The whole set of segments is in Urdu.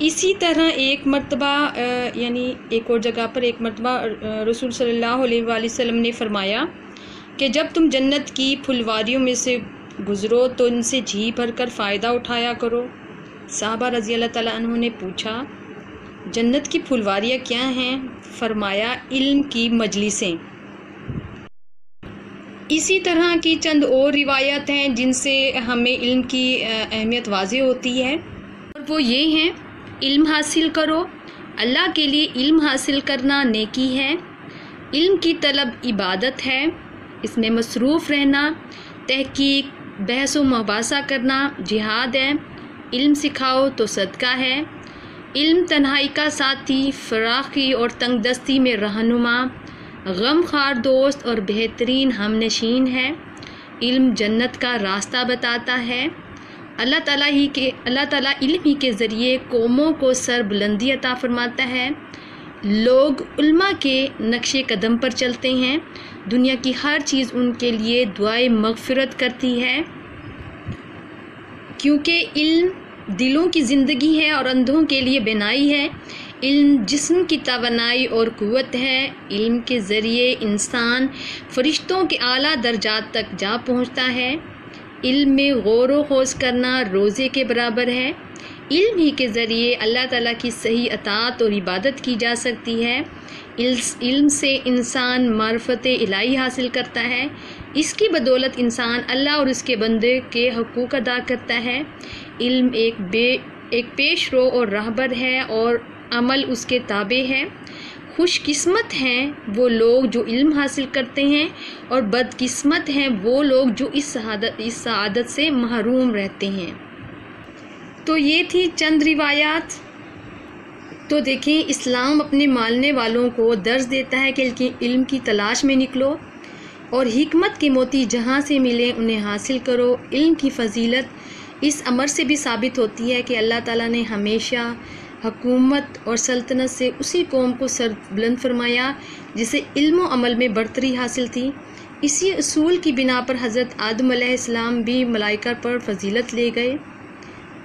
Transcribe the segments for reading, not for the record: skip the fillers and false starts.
اسی طرح ایک مرتبہ یعنی ایک اور جگہ پر ایک مرتبہ رسول صلی اللہ علیہ وآلہ وسلم نے فرمایا کہ جب تم جنت کی پھلواریوں میں سے گزرو تو ان سے جی بھر کر فائدہ اٹھایا کرو۔ صحابہ رضی اللہ تعالیٰ عنہ نے پوچھا جنت کی پھلواریاں کیا ہیں؟ فرمایا علم کی مجلسیں۔ اسی طرح کی چند اور روایات ہیں جن سے ہمیں علم کی اہمیت واضح ہوتی ہے، اور وہ یہ ہیں: علم حاصل کرو، اللہ کے لیے علم حاصل کرنا نیکی ہے، علم کی طلب عبادت ہے، اس میں مصروف رہنا، تحقیق، بحث و مباحثہ کرنا جہاد ہے، علم سکھاؤ تو صدقہ ہے، علم تنہائی کا ساتھی، فراخی اور تنگ دستی میں رہنما، غم خوار دوست اور بہترین ہم نشین ہے، علم جنت کا راستہ بتاتا ہے۔ اللہ تعالیٰ علم ہی کے ذریعے قوموں کو سر بلندی عطا فرماتا ہے۔ لوگ علماء کے نقش قدم پر چلتے ہیں، دنیا کی ہر چیز ان کے لیے دعائے مغفرت کرتی ہے، کیونکہ علم دلوں کی زندگی ہے اور اندھوں کے لیے بینائی ہے، علم جسم کی توانائی اور قوت ہے، علم کے ذریعے انسان فرشتوں کے اعلیٰ درجات تک جا پہنچتا ہے، علم میں غور و خوض کرنا روزے کے برابر ہے، علم ہی کے ذریعے اللہ تعالیٰ کی صحیح اطاعت اور عبادت کی جا سکتی ہے، علم سے انسان معرفت الہی حاصل کرتا ہے، اس کی بدولت انسان اللہ اور اس کے بندے کے حقوق ادا کرتا ہے، علم ایک پیش رو اور راہبر ہے اور عمل اس کے تابع ہے۔ خوش قسمت ہیں وہ لوگ جو علم حاصل کرتے ہیں، اور بد قسمت ہیں وہ لوگ جو اس سعادت سے محروم رہتے ہیں۔ تو یہ تھی چند روایات۔ تو دیکھیں، اسلام اپنے ماننے والوں کو درس دیتا ہے کہ علم کی تلاش میں نکلو اور حکمت کے موتی جہاں سے ملیں انہیں حاصل کرو۔ علم کی فضیلت اس امر سے بھی ثابت ہوتی ہے کہ اللہ تعالیٰ نے ہمیشہ حکومت اور سلطنت سے اسی قوم کو سر بلند فرمایا جسے علم و عمل میں برتری حاصل تھی۔ اسی اصول کی بنا پر حضرت آدم علیہ السلام بھی ملائکہ پر فضیلت لے گئے۔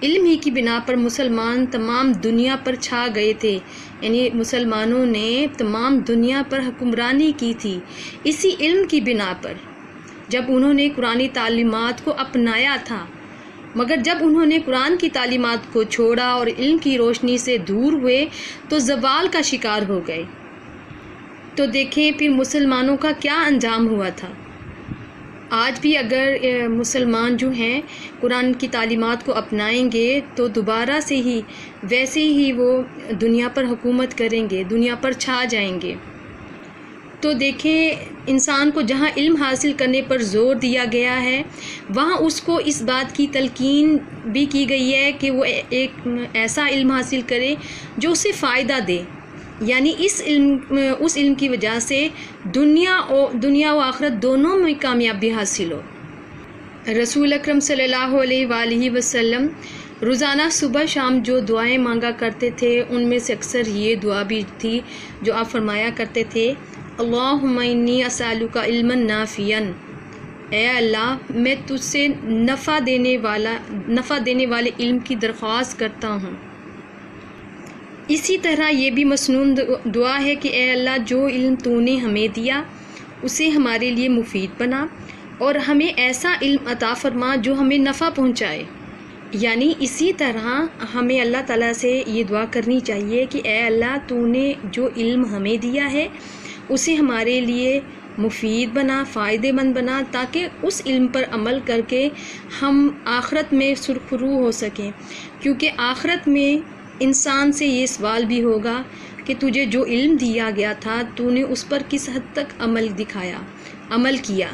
علم ہی کی بنا پر مسلمان تمام دنیا پر چھا گئے تھے، یعنی مسلمانوں نے تمام دنیا پر حکمرانی کی تھی اسی علم کی بنا پر، جب انہوں نے قرآنی تعلیمات کو اپنایا تھا۔ مگر جب انہوں نے قرآن کی تعلیمات کو چھوڑا اور علم کی روشنی سے دور ہوئے تو زوال کا شکار ہو گئے۔ تو دیکھیں پھر مسلمانوں کا کیا انجام ہوا تھا۔ آج بھی اگر مسلمان جو ہیں قرآن کی تعلیمات کو اپنائیں گے تو دوبارہ سے ہی ویسے ہی وہ دنیا پر حکومت کریں گے، دنیا پر چھا جائیں گے۔ تو دیکھیں، انسان کو جہاں علم حاصل کرنے پر زور دیا گیا ہے وہاں اس کو اس بات کی تلقین بھی کی گئی ہے کہ وہ ایک ایسا علم حاصل کرے جو اسے فائدہ دے، یعنی اس علم کی وجہ سے دنیا و آخرت دونوں میں کامیابی حاصل ہو۔ رسول اکرم صلی اللہ علیہ وآلہ وسلم روزانہ صبح شام جو دعائیں مانگا کرتے تھے ان میں سے اکثر یہ دعا بھی تھی جو آپ فرمایا کرتے تھے: اللہم انی اسألک علما نافعا، اے اللہ میں تجھ سے نفع دینے والے علم کی درخواست کرتا ہوں۔ اسی طرح یہ بھی مسنون دعا ہے کہ اے اللہ جو علم تو نے ہمیں دیا اسے ہمارے لیے مفید بنا اور ہمیں ایسا علم عطا فرما جو ہمیں نفع پہنچائے۔ یعنی اسی طرح ہمیں اللہ تعالیٰ سے یہ دعا کرنی چاہیے کہ اے اللہ تو نے جو علم ہمیں دیا ہے اسے ہمارے لیے مفید بنا، فائدے مند بنا، تاکہ اس علم پر عمل کر کے ہم آخرت میں سرخرو ہو سکیں، کیونکہ آخرت میں انسان سے یہ سوال بھی ہوگا کہ تجھے جو علم دیا گیا تھا تو نے اس پر کس حد تک عمل کیا۔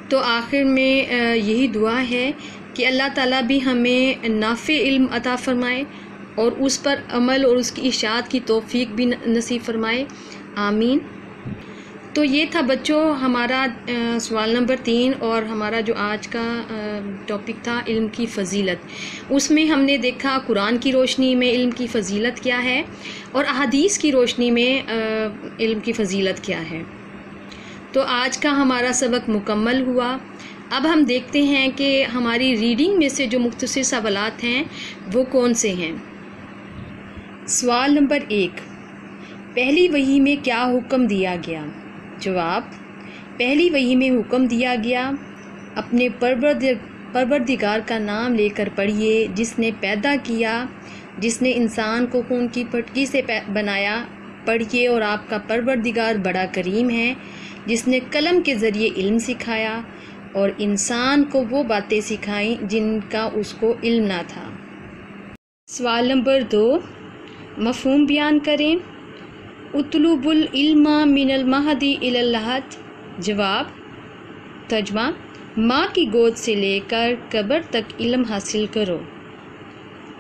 تو آخر میں یہی دعا ہے کہ اللہ تعالیٰ بھی ہمیں نافع علم عطا فرمائے اور اس پر عمل اور اس کی اشاعت کی توفیق بھی نصیب فرمائے، آمین۔ تو یہ تھا بچوں ہمارا سوال نمبر 3 اور ہمارا جو آج کا ٹاپک تھا علم کی فضیلت۔ اس میں ہم نے دیکھا قرآن کی روشنی میں علم کی فضیلت کیا ہے اور احادیث کی روشنی میں علم کی فضیلت کیا ہے۔ تو آج کا ہمارا سبق مکمل ہوا۔ اب ہم دیکھتے ہیں کہ ہماری ریڈنگ میں سے جو مختصر سوالات ہیں وہ کون سے ہیں۔ سوال نمبر 1، پہلی وحی میں کیا حکم دیا گیا؟ جواب، پہلی وحی میں حکم دیا گیا اپنے پروردگار کا نام لے کر پڑھیے جس نے پیدا کیا، جس نے انسان کو خون کی پھٹکی سے بنایا، پڑھیے اور آپ کا پروردگار بڑا کریم ہے جس نے قلم کے ذریعے علم سکھایا اور انسان کو وہ باتیں سکھائیں جن کا اس کو علم نہ تھا۔ سوال نمبر 2، مفہوم بیان کریں۔ اطلب العلم من المہد الی اللحد۔ جواب، ترجمہ، ماں کی گود سے لے کر قبر تک علم حاصل کرو۔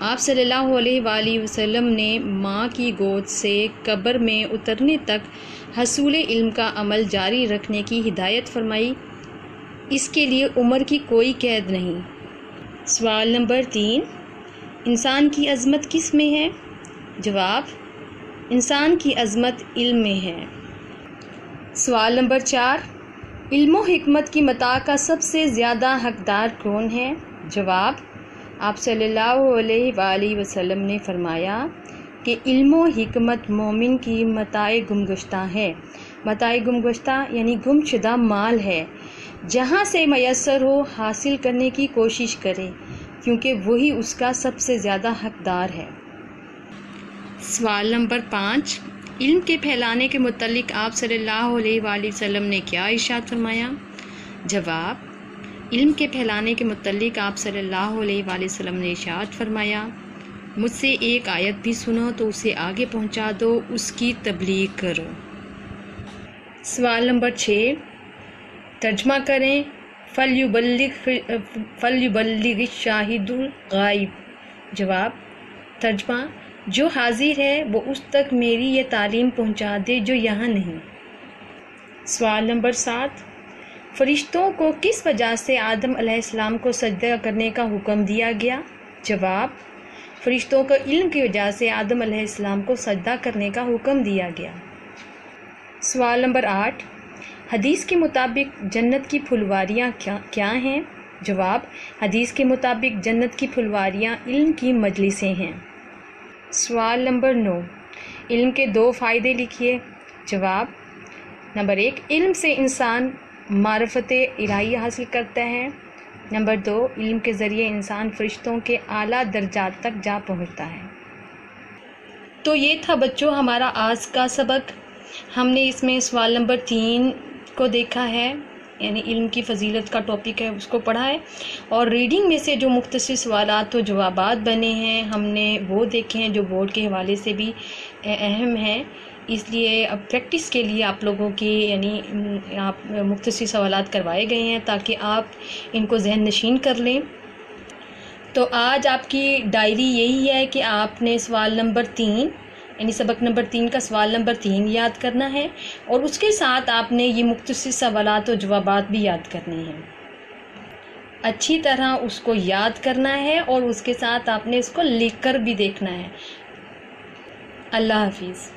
آپ صلی اللہ علیہ وآلہ وسلم نے ماں کی گود سے قبر میں اترنے تک حصول علم کا عمل جاری رکھنے کی ہدایت فرمائی، اس کے لیے عمر کی کوئی قید نہیں۔ سوال نمبر 3، انسان کی عظمت کس میں ہے؟ جواب، انسان کی عظمت علم میں ہے۔ سوال نمبر 4، علم و حکمت کی متاع کا سب سے زیادہ حقدار کون ہے؟ جواب، آپ صلی اللہ علیہ وآلہ وسلم نے فرمایا کہ علم و حکمت مومن کی متاع گمگشتہ ہے۔ متاع گمگشتہ یعنی گم شدہ مال ہے، جہاں سے میسر ہو حاصل کرنے کی کوشش کرے کیونکہ وہی اس کا سب سے زیادہ حقدار ہے۔ سوال نمبر 5، علم کے پھیلانے کے متعلق آپ صلی اللہ علیہ وآلہ وسلم نے کیا ارشاد فرمایا؟ جواب، علم کے پھیلانے کے متعلق آپ صلی اللہ علیہ وآلہ وسلم نے ارشاد فرمایا، مجھ سے ایک آیت بھی سنو تو اسے آگے پہنچا دو، اس کی تبلیغ کرو۔ سوال نمبر 6، ترجمہ کریں۔ فَلْيُبَلِّغِ الشَّاهِدُ الْغَائِبَ۔ جواب، ترجمہ، جو حاضر ہے وہ اس تک میری یہ تعلیم پہنچا دے جو یہاں نہیں۔ سوال نمبر 7، فرشتوں کو کس وجہ سے آدم علیہ السلام کو سجدہ کرنے کا حکم دیا گیا؟ جواب، فرشتوں کو علم کی وجہ سے آدم علیہ السلام کو سجدہ کرنے کا حکم دیا گیا۔ سوال نمبر 8، حدیث کے مطابق جنت کی پھلواریاں کیا ہیں؟ جواب، حدیث کے مطابق جنت کی پھلواریاں علم کی مجلسیں ہیں۔ سوال نمبر 9، علم کے 2 فائدے لکھیے۔ جواب، نمبر 1، علم سے انسان معرفت الہی حاصل کرتا ہے۔ نمبر 2، علم کے ذریعے انسان فرشتوں کے اعلیٰ درجات تک جا پہنچتا ہے۔ تو یہ تھا بچوں ہمارا آج کا سبق۔ ہم نے اس میں سوال نمبر 3 کو دیکھا ہے، یعنی علم کی فضیلت کا ٹاپک ہے، اس کو پڑھا ہے، اور ریڈنگ میں سے جو مختصر سوالات و جوابات بنے ہیں ہم نے وہ دیکھے ہیں جو بورڈ کے حوالے سے بھی اہم ہیں۔ اس لیے اب پریکٹس کے لیے آپ لوگوں کی یعنی آپ مختصر سوالات کروائے گئے ہیں تاکہ آپ ان کو ذہن نشین کر لیں۔ تو آج آپ کی ڈائری یہی ہے کہ آپ نے سوال نمبر 3 یعنی سبق نمبر 3 کا سوال نمبر 3 یاد کرنا ہے، اور اس کے ساتھ آپ نے یہ مختصر سوالات و جوابات بھی یاد کرنے ہیں۔ اچھی طرح اس کو یاد کرنا ہے اور اس کے ساتھ آپ نے اس کو لکھ کر بھی دیکھنا ہے۔ اللہ حافظ۔